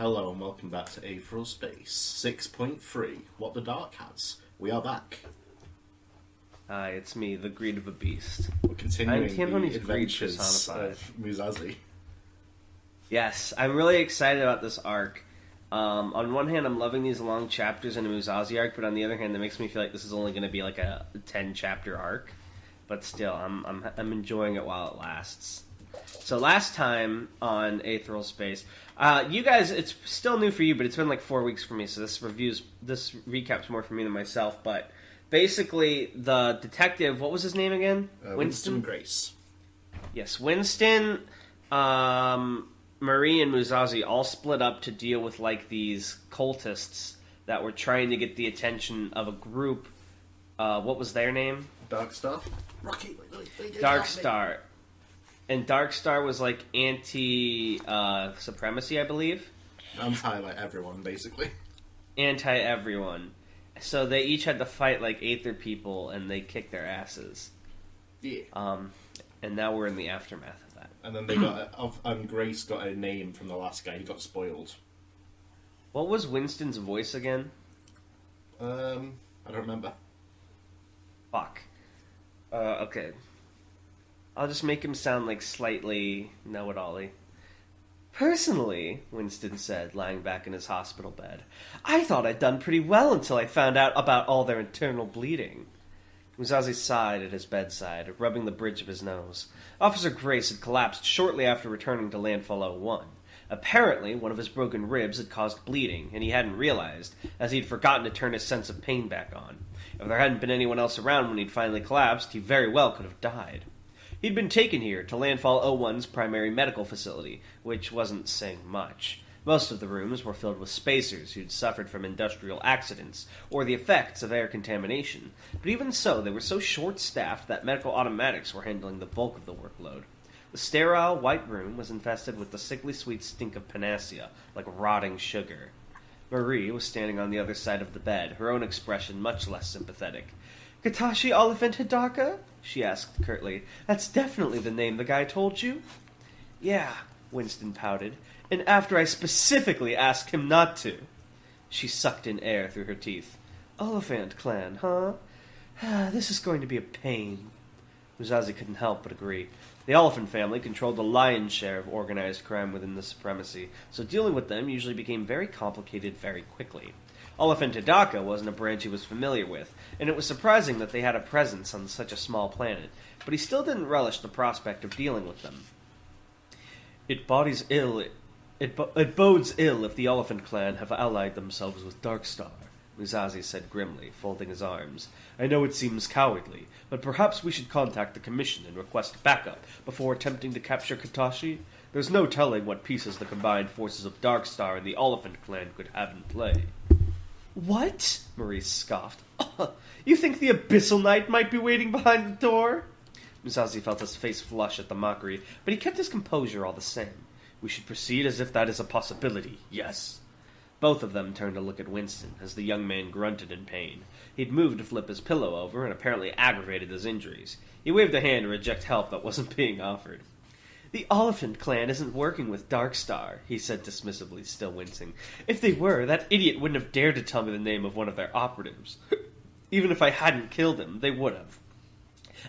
Hello and welcome back to Aetheral Space 6.3, What the Dark Has. We are back. Hi, it's me, the greed of a beast. We're continuing Tanhony's the greed adventures personified. of Muzazi. Yes, I'm really excited about this arc. On one hand, I'm loving these long chapters in the Muzazi arc, but on the other hand, that makes me feel like this is only going to be like a 10-chapter arc. But still, I'm enjoying it while it lasts. So last time on Aetheral Space, you guys, it's still new for you, but it's been like 4 weeks for me, so this recap's more for me than myself, but basically, the detective, what was his name again? Winston Grace. Yes, Winston, Marie, and Muzazi all split up to deal with like these cultists that were trying to get the attention of a group. What was their name? Dark Star? Rocky, Dark Star. And Dark Star was like anti-supremacy, I believe. Anti, everyone, basically. Anti-everyone. So they each had to fight like Aether people, and they kicked their asses. Yeah. And now we're in the aftermath of that. And then they got, Grace got a name from the last guy. He got spoiled. What was Winston's voice again? I don't remember. Fuck. Okay. I'll just make him sound like slightly know-it-all-y. Personally, Winston said, lying back in his hospital bed, I thought I'd done pretty well until I found out about all their internal bleeding. Muzazi sighed at his bedside, rubbing the bridge of his nose. Officer Grace had collapsed shortly after returning to Landfall 01. Apparently, one of his broken ribs had caused bleeding, and he hadn't realized, as he'd forgotten to turn his sense of pain back on. If there hadn't been anyone else around when he'd finally collapsed, he very well could have died. He'd been taken here to Landfall 01's primary medical facility, which wasn't saying much. Most of the rooms were filled with spacers who'd suffered from industrial accidents or the effects of air contamination, but even so, they were so short-staffed that medical automatics were handling the bulk of the workload. The sterile white room was infested with the sickly sweet stink of panacea, like rotting sugar. Marie was standing on the other side of the bed, her own expression much less sympathetic. Katashi Oliphant Hidaka? She asked curtly. That's definitely the name the guy told you? Yeah, Winston pouted, and after I specifically asked him not to. She sucked in air through her teeth. Oliphant clan, huh? This is going to be a pain. Muzazi couldn't help but agree. The Oliphant family controlled the lion's share of organized crime within the supremacy, so dealing with them usually became very complicated very quickly. Oliphant Hidaka wasn't a branch he was familiar with, and it was surprising that they had a presence on such a small planet, but he still didn't relish the prospect of dealing with them. It bodes ill if the Oliphant clan have allied themselves with Darkstar, Muzazi said grimly, folding his arms. I know it seems cowardly, but perhaps we should contact the Commission and request backup before attempting to capture Katashi. There's no telling what pieces the combined forces of Darkstar and the Oliphant clan could have in play. What? Marie scoffed. You think the Abyssal Knight might be waiting behind the door? Muzazi felt his face flush at the mockery, but he kept his composure all the same. We should proceed as if that is a possibility, yes. Both of them turned to look at Winston, as the young man grunted in pain. He'd moved to flip his pillow over and apparently aggravated his injuries. He waved a hand to reject help that wasn't being offered. The Oliphant clan isn't working with Darkstar, he said dismissively, still wincing. If they were, that idiot wouldn't have dared to tell me the name of one of their operatives. Even if I hadn't killed him, they would have.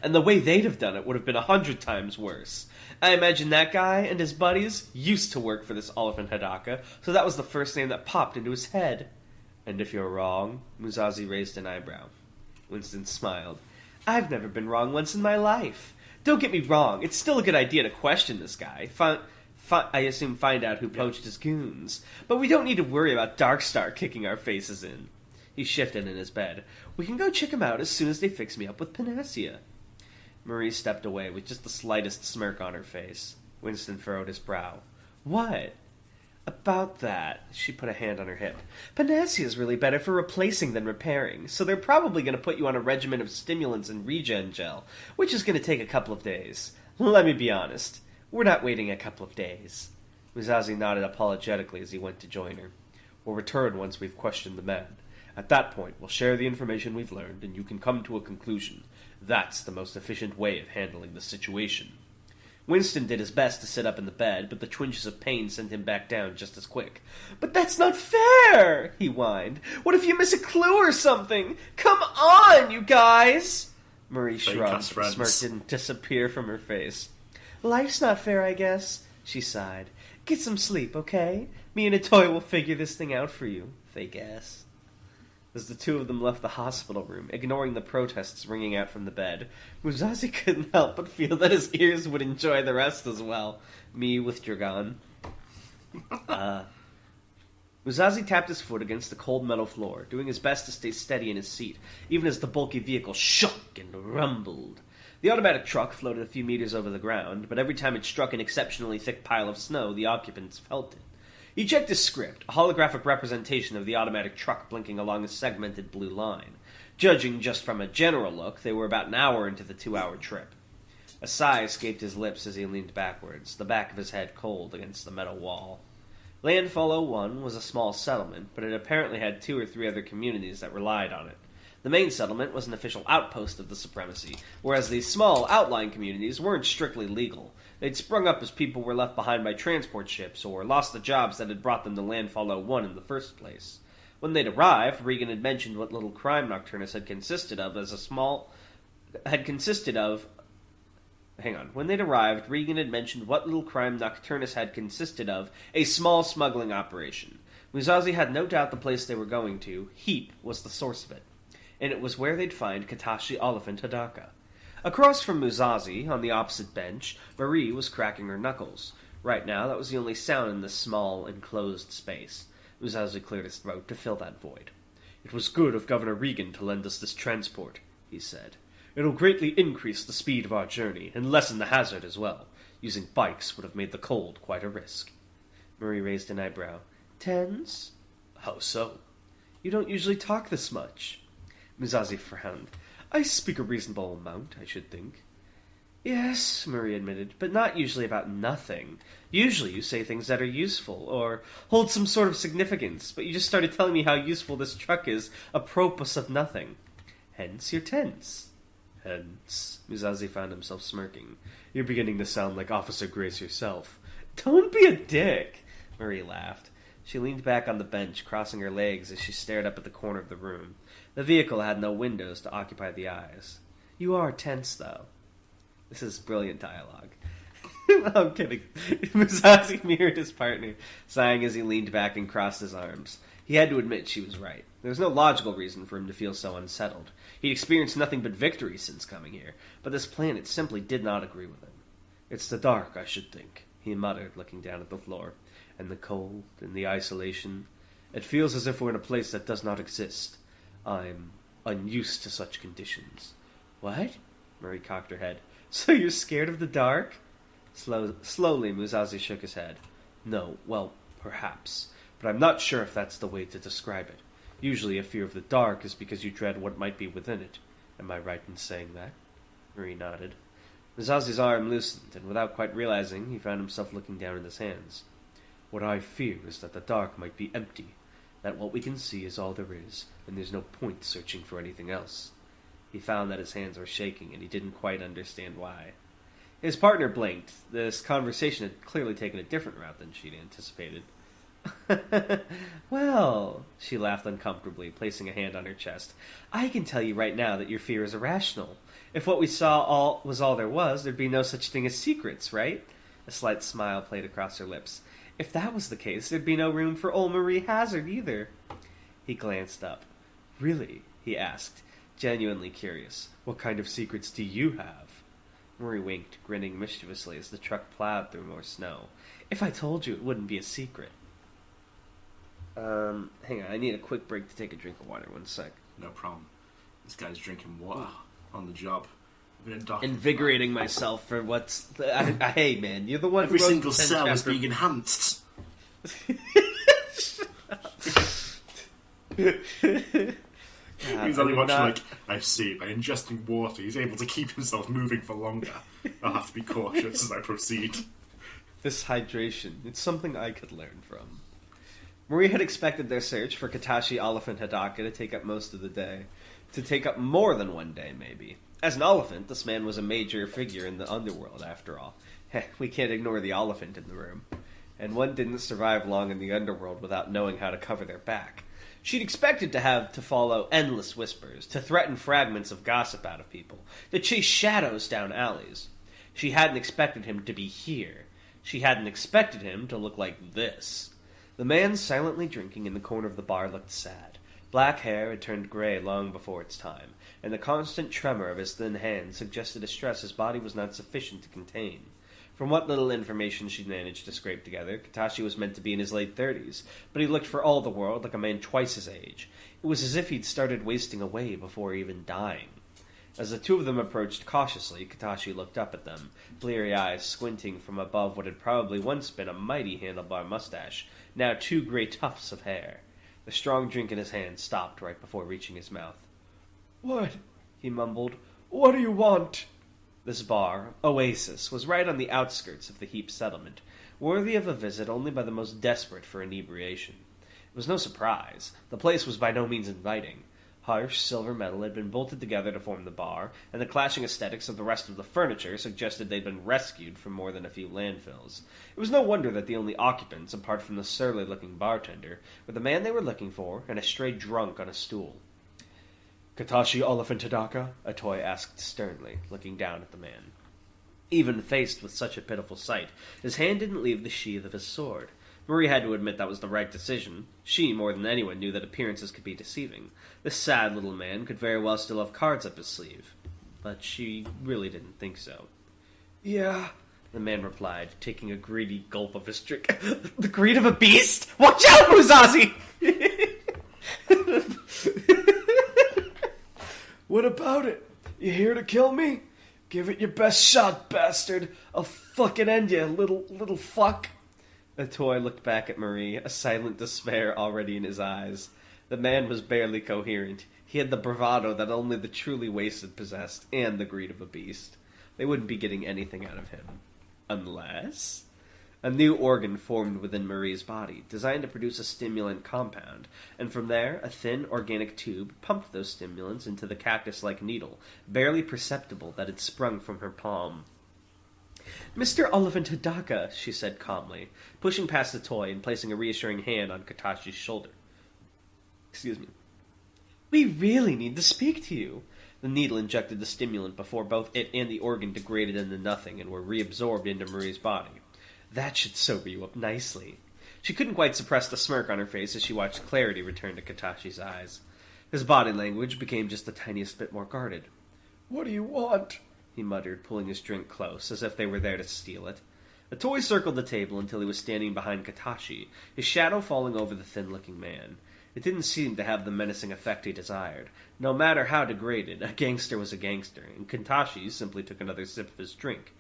And the way they'd have done it would have been 100 times worse. I imagine that guy and his buddies used to work for this Oliphant Hidaka, so that was the first name that popped into his head. And if you're wrong? Muzazi raised an eyebrow. Winston smiled. I've never been wrong once in my life. Don't get me wrong, it's still a good idea to question this guy. I assume find out who poached his goons. But we don't need to worry about Darkstar kicking our faces in. He shifted in his bed. We can go check him out as soon as they fix me up with panacea. Marie stepped away with just the slightest smirk on her face. Winston furrowed his brow. What? About that, she put a hand on her hip. Panacea's really better for replacing than repairing, so they're probably going to put you on a regimen of stimulants and regen gel, which is going to take a couple of days. Let me be honest, we're not waiting a couple of days. Muzazi nodded apologetically as he went to join her. We'll return once we've questioned the man. At that point, we'll share the information we've learned, and you can come to a conclusion. That's the most efficient way of handling the situation. Winston did his best to sit up in the bed, but the twinges of pain sent him back down just as quick. "But that's not fair!" he whined. "What if you miss a clue or something? Come on, you guys!" Marie shrugged. The smirk didn't disappear from her face. "Life's not fair, I guess," she sighed. "Get some sleep, okay? Me and a toy will figure this thing out for you, fake ass." As the two of them left the hospital room, ignoring the protests ringing out from the bed, Muzazi couldn't help but feel that his ears would enjoy the rest as well. Me with Dragon. Muzazi tapped his foot against the cold metal floor, doing his best to stay steady in his seat, even as the bulky vehicle shook and rumbled. The automatic truck floated a few meters over the ground, but every time it struck an exceptionally thick pile of snow, the occupants felt it. He checked his script, a holographic representation of the automatic truck blinking along a segmented blue line. Judging just from a general look, they were about an hour into the 2-hour trip. A sigh escaped his lips as he leaned backwards, the back of his head cold against the metal wall. Landfall 01 was a small settlement, but it apparently had 2 or 3 other communities that relied on it. The main settlement was an official outpost of the Supremacy, whereas these small, outlying communities weren't strictly legal. They'd sprung up as people were left behind by transport ships, or lost the jobs that had brought them to Landfall 01 in the first place. When they'd arrived, Regan had mentioned what little crime Nocturnus had consisted of as a small... When they'd arrived, Regan had mentioned what little crime Nocturnus had consisted of, a small smuggling operation. Muzazi had no doubt the place they were going to, Heap, was the source of it. And it was where they'd find Katashi Oliphant Hadaka. Across from Muzazi, on the opposite bench, Marie was cracking her knuckles. Right now, that was the only sound in this small, enclosed space. Muzazi cleared his throat to fill that void. "It was good of Governor Regan to lend us this transport," he said. "It'll greatly increase the speed of our journey, and lessen the hazard as well. Using bikes would have made the cold quite a risk." Marie raised an eyebrow. "Tense?" "How so?" "You don't usually talk this much." Muzazi frowned. "I speak a reasonable amount, I should think." "Yes," Marie admitted, "but not usually about nothing. Usually you say things that are useful, or hold some sort of significance, but you just started telling me how useful this truck is, apropos of nothing. Hence you're tense." "Hence," Muzazi found himself smirking. "You're beginning to sound like Officer Grace yourself." "Don't be a dick," Marie laughed. She leaned back on the bench, crossing her legs as she stared up at the corner of the room. The vehicle had no windows to occupy the eyes. "You are tense, though." This is brilliant dialogue. I'm kidding. Muzazi mirrored his partner, sighing as he leaned back and crossed his arms. He had to admit she was right. There was no logical reason for him to feel so unsettled. He'd experienced nothing but victory since coming here, but this planet simply did not agree with him. "It's the dark, I should think," he muttered, looking down at the floor. "And the cold, and the isolation. It feels as if we're in a place that does not exist. I'm unused to such conditions." "What?" Marie cocked her head. "So you're scared of the dark?" Slowly, Muzazi shook his head. "No, well, perhaps. But I'm not sure if that's the way to describe it. Usually a fear of the dark is because you dread what might be within it. Am I right in saying that?" Marie nodded. Muzazi's arm loosened, and without quite realizing, he found himself looking down at his hands. "What I fear is that the dark might be empty, that what we can see is all there is, and there's no point searching for anything else." He found that his hands were shaking, and he didn't quite understand why. His partner blinked. This conversation had clearly taken a different route than she'd anticipated. "Well," she laughed uncomfortably, placing a hand on her chest, "I can tell you right now that your fear is irrational. If what we saw was all there was, there'd be no such thing as secrets, right?" A slight smile played across her lips. "If that was the case, there'd be no room for old Marie Hazard either." He glanced up. "Really?" he asked, genuinely curious. "What kind of secrets do you have?" Marie winked, grinning mischievously as the truck plowed through more snow. "If I told you, it wouldn't be a secret." Hang on, I need a quick break to take a drink of water. 1 sec. No problem. This guy's drinking water on the job. Invigorating myself for what's... hey, man, you're the one Every who wrote single the cell is chapter. being enhanced. He's only watching like, I see, by ingesting water, he's able to keep himself moving for longer. I'll have to be cautious as I proceed. This hydration, it's something I could learn from. Marie had expected their search for Katashi Oliphant Hadaka to take up most of the day. To take up more than one day, maybe. As an elephant, this man was a major figure in the underworld, after all. We can't ignore the elephant in the room. And one didn't survive long in the underworld without knowing how to cover their back. She'd expected to have to follow endless whispers, to threaten fragments of gossip out of people, to chase shadows down alleys. She hadn't expected him to be here. She hadn't expected him to look like this. The man silently drinking in the corner of the bar looked sad. Black hair had turned gray long before its time, and the constant tremor of his thin hands suggested a stress his body was not sufficient to contain. From what little information she'd managed to scrape together, Katashi was meant to be in his late 30s, but he looked for all the world like a man twice his age. It was as if he'd started wasting away before even dying. As the two of them approached cautiously, Katashi looked up at them, bleary eyes squinting from above what had probably once been a mighty handlebar mustache, now 2 gray tufts of hair. The strong drink in his hand stopped right before reaching his mouth. "What?" he mumbled. "What do you want?" This bar, Oasis, was right on the outskirts of the Heap settlement, worthy of a visit only by the most desperate for inebriation. It was no surprise. The place was by no means inviting. Harsh silver metal had been bolted together to form the bar, and the clashing aesthetics of the rest of the furniture suggested they'd been rescued from more than a few landfills. It was no wonder that the only occupants, apart from the surly-looking bartender, were the man they were looking for and a stray drunk on a stool. "Katashi Oliphant Hidaka?" Atoy asked sternly, looking down at the man. Even faced with such a pitiful sight, his hand didn't leave the sheath of his sword. Marie had to admit that was the right decision. She, more than anyone, knew that appearances could be deceiving. This sad little man could very well still have cards up his sleeve. But she really didn't think so. "Yeah," the man replied, taking a greedy gulp of his drink. "The greed of a beast? Watch out, Muzazi!" "What about it? You here to kill me? Give it your best shot, bastard. I'll fucking end you, little fuck." Atoy looked back at Marie, a silent despair already in his eyes. The man was barely coherent. He had the bravado that only the truly wasted possessed, and the greed of a beast. They wouldn't be getting anything out of him. Unless... A new organ formed within Marie's body, designed to produce a stimulant compound, and from there, a thin, organic tube pumped those stimulants into the cactus-like needle, barely perceptible that had sprung from her palm. "Mr. Oliphant Hidaka," she said calmly, pushing past the toy and placing a reassuring hand on Katashi's shoulder. "Excuse me. We really need to speak to you." The needle injected the stimulant before both it and the organ degraded into nothing and were reabsorbed into Marie's body. "That should sober you up nicely." She couldn't quite suppress the smirk on her face as she watched clarity return to Katashi's eyes. His body language became just the tiniest bit more guarded. "What do you want?" he muttered, pulling his drink close, as if they were there to steal it. The toy circled the table until he was standing behind Katashi, his shadow falling over the thin-looking man. It didn't seem to have the menacing effect he desired. No matter how degraded, a gangster was a gangster, and Katashi simply took another sip of his drink.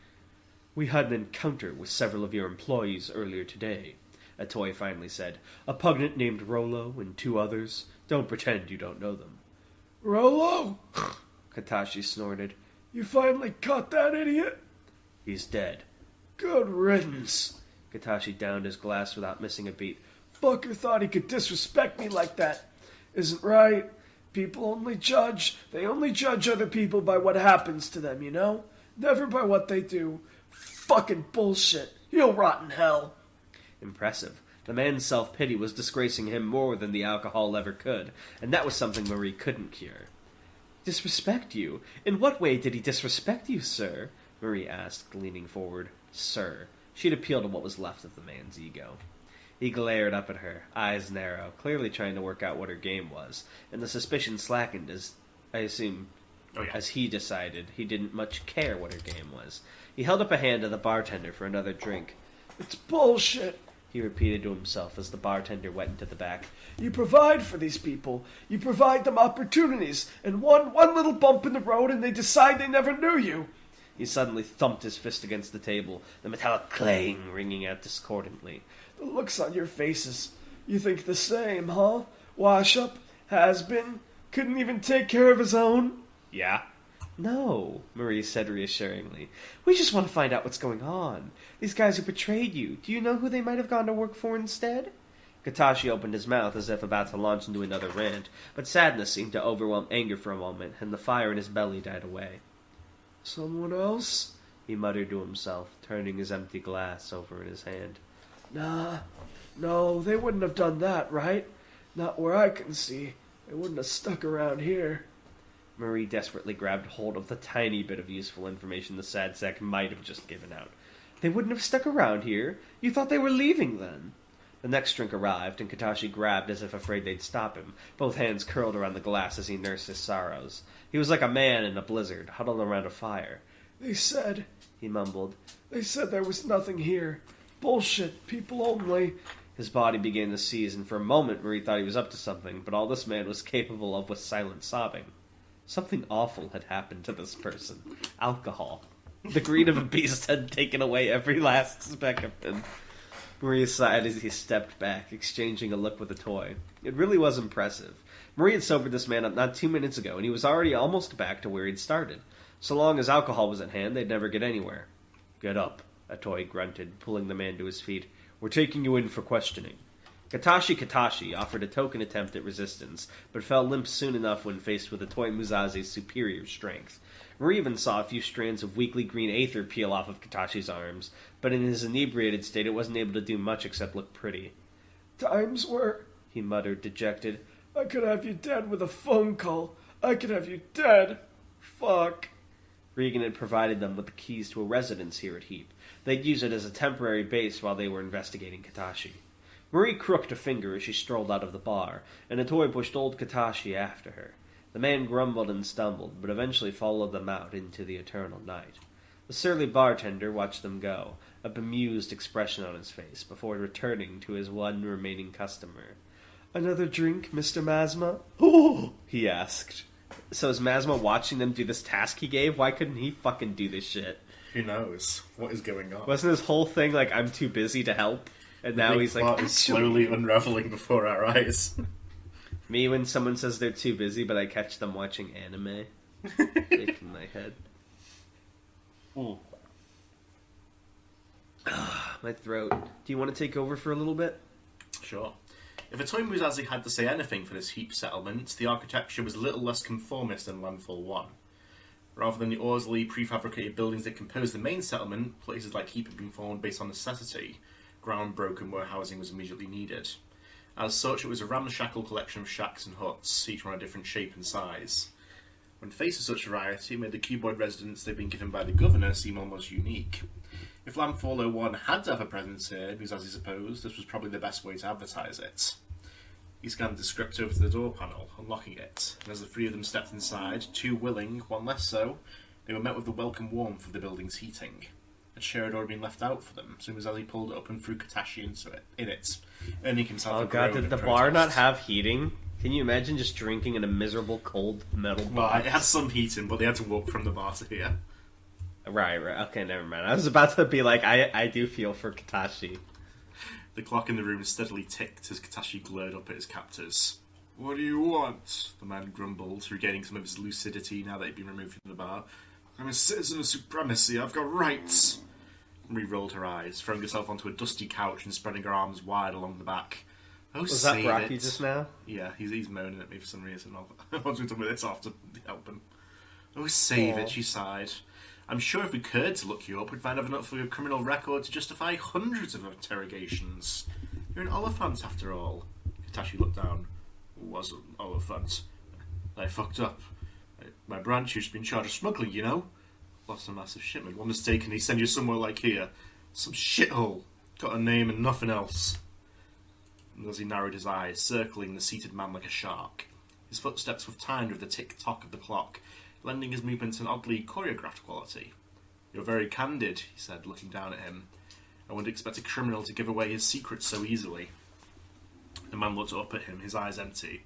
"We had an encounter with several of your employees earlier today," Atoy finally said. "A pugnant named Rollo and 2 others. Don't pretend you don't know them." "Rollo?" Katashi snorted. "You finally caught that idiot?" "He's dead." "Good riddance." Katashi downed his glass without missing a beat. "Fucker thought he could disrespect me like that. Isn't right. People only judge. They only judge other people by what happens to them, you know? Never by what they do. Fucking bullshit. You'll rot in hell." Impressive. The man's self-pity was disgracing him more than the alcohol ever could, and that was something Marie couldn't cure. "Disrespect you? In what way did he disrespect you, sir?" Marie asked, leaning forward. Sir. She'd appeal to what was left of the man's ego. He glared up at her, eyes narrow, clearly trying to work out what her game was, and the suspicion slackened as, as he decided he didn't much care what her game was. He held up a hand to the bartender for another drink. "It's bullshit," he repeated to himself as the bartender went into the back. "You provide for these people. You provide them opportunities, and one little bump in the road and they decide they never knew you." He suddenly thumped his fist against the table, the metallic clang ringing out discordantly. "The looks on your faces. You think the same, huh? Wash up, has been, couldn't even take care of his own?" "Yeah." "No," Marie said reassuringly. "We just want to find out what's going on. These guys who betrayed you, do you know who they might have gone to work for instead?" Katashi opened his mouth as if about to launch into another rant, but sadness seemed to overwhelm anger for a moment, and the fire in his belly died away. "Someone else?" he muttered to himself, turning his empty glass over in his hand. Nah, no, they wouldn't have done that, right? Not where I can see. They wouldn't have stuck around here. Marie desperately grabbed hold of the tiny bit of useful information the sad sack might have just given out. They wouldn't have stuck around here? You thought they were leaving, then? The next drink arrived, and Katashi grabbed as if afraid they'd stop him, both hands curled around the glass as he nursed his sorrows. He was like a man in a blizzard, huddled around a fire. They said, he mumbled, they said there was nothing here. Bullshit, people only. His body began to seize, and for a moment Marie thought he was up to something, but all this man was capable of was silent sobbing. Something awful had happened to this person. Alcohol. The greed of a beast had taken away every last speck of him. Marie sighed as he stepped back, exchanging a look with the toy. It really was impressive. Marie had sobered this man up not 2 minutes ago, and he was already almost back to where he'd started. So long as alcohol was at hand, they'd never get anywhere. Get up, a toy grunted, pulling the man to his feet. We're taking you in for questioning. Katashi offered a token attempt at resistance, but fell limp soon enough when faced with the toy Muzazi's superior strength. Marie even saw a few strands of weakly green aether peel off of Katashi's arms, but in his inebriated state it wasn't able to do much except look pretty. Times were, he muttered, dejected. I could have you dead with a phone call. I could have you dead. Fuck. Regan had provided them with the keys to a residence here at Heap. They'd use it as a temporary base while they were investigating Katashi. Marie crooked a finger as she strolled out of the bar, and the toy pushed old Katashi after her. The man grumbled and stumbled, but eventually followed them out into the eternal night. The surly bartender watched them go, a bemused expression on his face, before returning to his one remaining customer. Another drink, Mr. Mazma? Oh, he asked. So is Mazma watching them do this task he gave? Why couldn't he fucking do this shit? Who knows? What is going on? Wasn't his whole thing like, I'm too busy to help? And now he's like, is slowly unraveling before our eyes. Me when someone says they're too busy, but I catch them watching anime. Shaking my head. My throat. Do you want to take over for a little bit? Sure. If a toy Muzazi had to say anything for this Heap settlement, the architecture was a little less conformist than Landfall 1. Rather than the orderly, prefabricated buildings that composed the main settlement, places like Heap had been formed based on necessity, ground broken where housing was immediately needed. As such, it was a ramshackle collection of shacks and huts, each one a different shape and size. When faced with such variety, it made the cuboid residence they'd been given by the governor seem almost unique. If Landfall 01 had to have a presence here, Muzazi supposed, this was probably the best way to advertise it. He scanned the script over to the door panel, unlocking it, and as the three of them stepped inside, two willing, one less so, they were met with the welcome warmth of the building's heating. A chair had already been left out for them, so Muzazi pulled it up and threw Katashi in it, earning himself a groan. Oh god, did the bar not have heating? Can you imagine just drinking in a miserable, cold metal box? Well, it had some heating, but they had to walk from the bar to here. Right, okay, never mind. I was about to be like, I do feel for Katashi. The clock in the room steadily ticked as Katashi glared up at his captors. What do you want? The man grumbled, regaining some of his lucidity now that he'd been removed from the bar. I'm a citizen of supremacy, I've got rights. Marie rolled her eyes, throwing herself onto a dusty couch and spreading her arms wide along the back. Oh, was that Rocky just now? Yeah, he's moaning at me for some reason. Once we're done with this, I'll have to help him. Oh, save it, she sighed. I'm sure if we could to look you up, we'd find enough for your criminal record to justify hundreds of interrogations. You're an Oliphant, after all. Katashi looked down. Was an Oliphant. I fucked up. My branch used to be in charge of smuggling, you know? Lost a massive shipment. One mistake and they send you somewhere like here. Some shithole. Got a name and nothing else. And as he narrowed his eyes, circling the seated man like a shark, his footsteps were timed with the tick-tock of the clock, lending his movements an oddly choreographed quality. You're very candid, he said, looking down at him. I wouldn't expect a criminal to give away his secrets so easily. The man looked up at him, his eyes empty.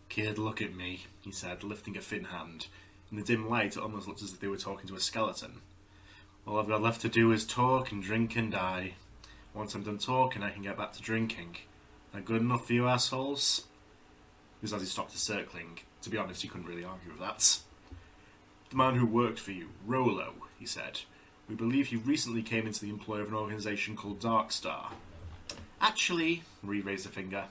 Kid, look at me, he said, lifting a thin hand. In the dim light, it almost looked as if they were talking to a skeleton. All I've got left to do is talk and drink and die. Once I'm done talking, I can get back to drinking. That good enough for you assholes? It was as he stopped his circling. To be honest, he couldn't really argue with that. The man who worked for you, Rolo, he said. We believe he recently came into the employ of an organisation called Darkstar. Actually, Marie raised a finger.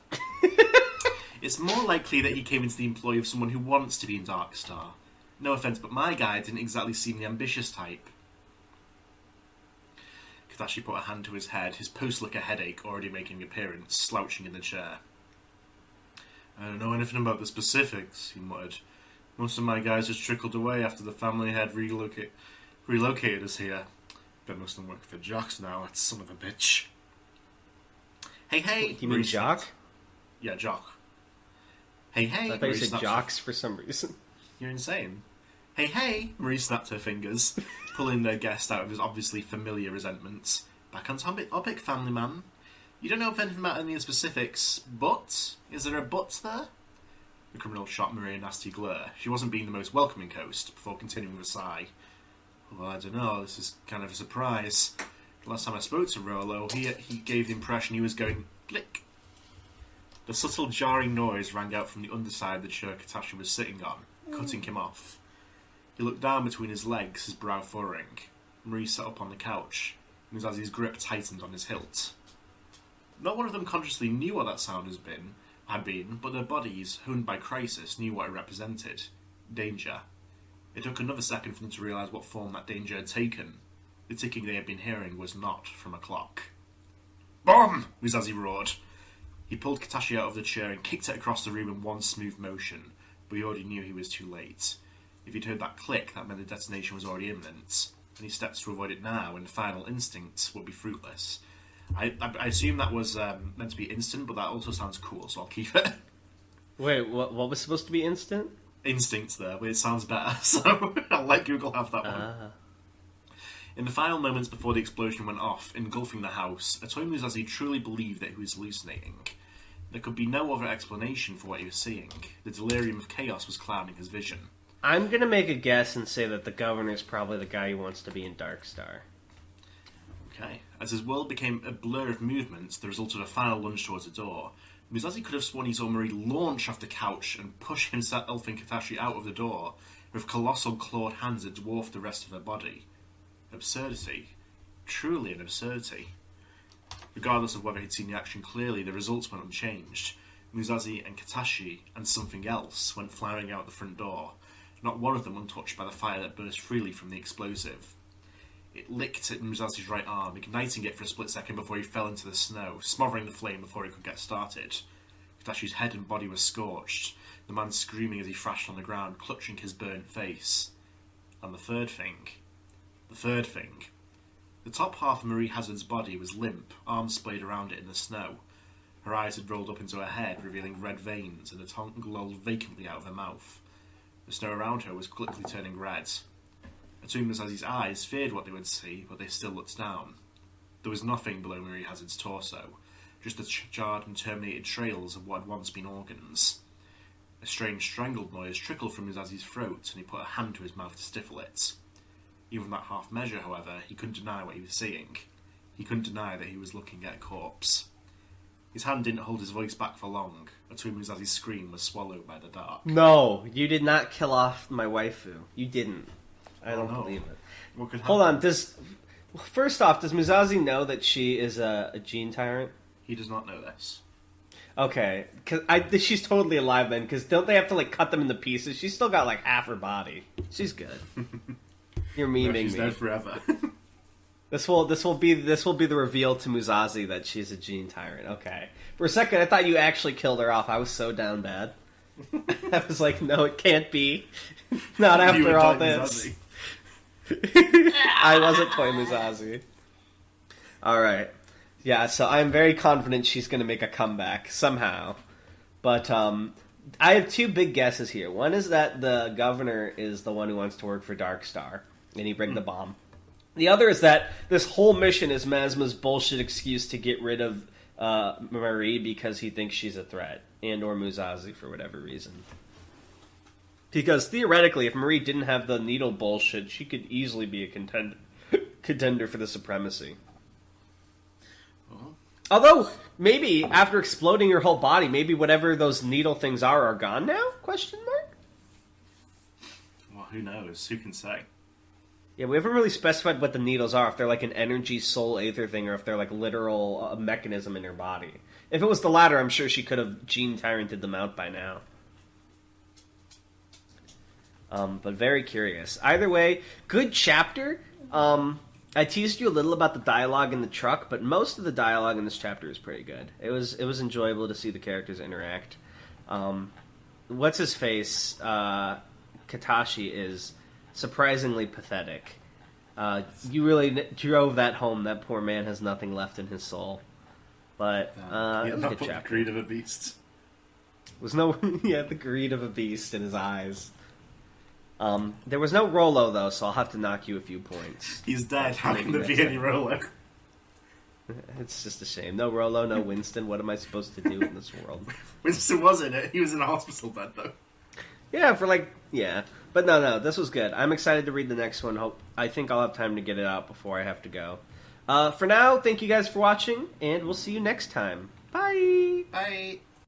It's more likely that he came into the employ of someone who wants to be in Darkstar. No offence, but my guy didn't exactly seem the ambitious type. Katashi put a hand to his head, his post-liquor headache already making an appearance, slouching in the chair. I don't know anything about the specifics, he muttered. Most of my guys just trickled away after the family had relocated us here. Bet most of them work for Jocks now, that son of a bitch. Hey! You mean Jock? Yeah, Jock. Hey! I thought you said Jocks for some reason. You're insane. Hey! Marie snapped her fingers, pulling their guest out of his obviously familiar resentments. Back on topic, family man. You don't know anything about any of the specifics, but... Is there a but there? The criminal shot Marie a nasty glare. She wasn't being the most welcoming host, before continuing with a sigh. Well, I don't know, this is kind of a surprise. The last time I spoke to Rollo, he gave the impression he was going... Blick. The subtle jarring noise rang out from the underside of the chair Katashi was sitting on, cutting him off. He looked down between his legs, his brow furrowing. Marie sat up on the couch, Muzazi's grip tightened on his hilt. Not one of them consciously knew what that sound had been, but their bodies, honed by crisis, knew what it represented. Danger. It took another second for them to realise what form that danger had taken. The ticking they had been hearing was not from a clock. Bomb! Muzazi roared. He pulled Katashi out of the chair and kicked it across the room in one smooth motion, but he already knew he was too late. If he'd heard that click, that meant the detonation was already imminent. Any steps to avoid it now, and the final instinct, would be fruitless. I assume that was meant to be instant, but that also sounds cool, so I'll keep it. Wait, what was supposed to be instant? Instinct there, but it sounds better, so I'll let Google have that one. In the final moments before the explosion went off, engulfing the house, Atomu Muzazi truly believed that he was hallucinating. There could be no other explanation for what he was seeing. The delirium of chaos was clouding his vision. I'm gonna make a guess and say that the governor's probably the guy who wants to be in Dark Star. Okay. As his world became a blur of movements, the result of a final lunge towards the door, Muzazi could have sworn he saw Marie launch off the couch and push himself and Katashi out of the door with colossal clawed hands that dwarfed the rest of her body. Absurdity. Truly an absurdity. Regardless of whether he'd seen the action clearly, the results went unchanged. Muzazi and Katashi, and something else, went flying out the front door, not one of them untouched by the fire that burst freely from the explosive. It licked at Muzazi's right arm, igniting it for a split second before he fell into the snow, smothering the flame before he could get started. Katashi's head and body were scorched, the man screaming as he thrashed on the ground, clutching his burnt face. And the third thing. The top half of Marie Hazard's body was limp, arms splayed around it in the snow. Her eyes had rolled up into her head, revealing red veins, and a tongue lolled vacantly out of her mouth. The snow around her was quickly turning red. Atomu Muzazi's eyes feared what they would see, but they still looked down. There was nothing below Marie Hazard's torso, just the charred and terminated trails of what had once been organs. A strange strangled noise trickled from Muzazi's throat, and he put a hand to his mouth to stifle it. Even that half measure, however, he couldn't deny what he was seeing. He couldn't deny that he was looking at a corpse. His hand didn't hold his voice back for long. Atomu Muzazi's scream was swallowed by the dark. No, you did not kill off my waifu. You didn't. I don't believe it. What could happen? Hold on, first off, does Muzazi know that she is a gene tyrant? He does not know this. Okay, she's totally alive then, because don't they have to, cut them into pieces? She's still got, half her body. She's good. You're memeing me. She's dead forever. This will be the reveal to Muzazi that she's a gene tyrant. Okay. For a second, I thought you actually killed her off. I was so down bad. I was like, no, it can't be. Not after all this. I wasn't Toy Muzazi. Alright. Yeah, so I'm very confident she's going to make a comeback, somehow. But, I have two big guesses here. One is that the governor is the one who wants to work for Dark Star, and he bring the bomb. The other is that this whole mission is Mazma's bullshit excuse to get rid of Marie because he thinks she's a threat, and or Muzazi for whatever reason. Because theoretically, if Marie didn't have the needle bullshit, she could easily be a contender for the supremacy. Although, maybe, after exploding her whole body, maybe whatever those needle things are gone now? Question mark? Well, who knows? Who can say? Yeah, we haven't really specified what the needles are, if they're an energy soul aether thing, or if they're literal mechanism in her body. If it was the latter, I'm sure she could have gene tyranted them out by now. But very curious. Either way, good chapter. I teased you a little about the dialogue in the truck, but most of the dialogue in this chapter is pretty good. It was enjoyable to see the characters interact. What's his face? Katashi is surprisingly pathetic. You really drove that home. That poor man has nothing left in his soul. But it was a good chapter. The greed of a beast. Was no, the greed of a beast in his eyes. There was no Rolo though, so I'll have to knock you a few points. He's dead. How can there be any Rolo? It's just a shame. No Rolo, no Winston. What am I supposed to do in this world? Winston was in it. He was in a hospital bed though. Yeah, but no, this was good. I'm excited to read the next one. I think I'll have time to get it out before I have to go. For now, thank you guys for watching, and we'll see you next time. Bye! Bye!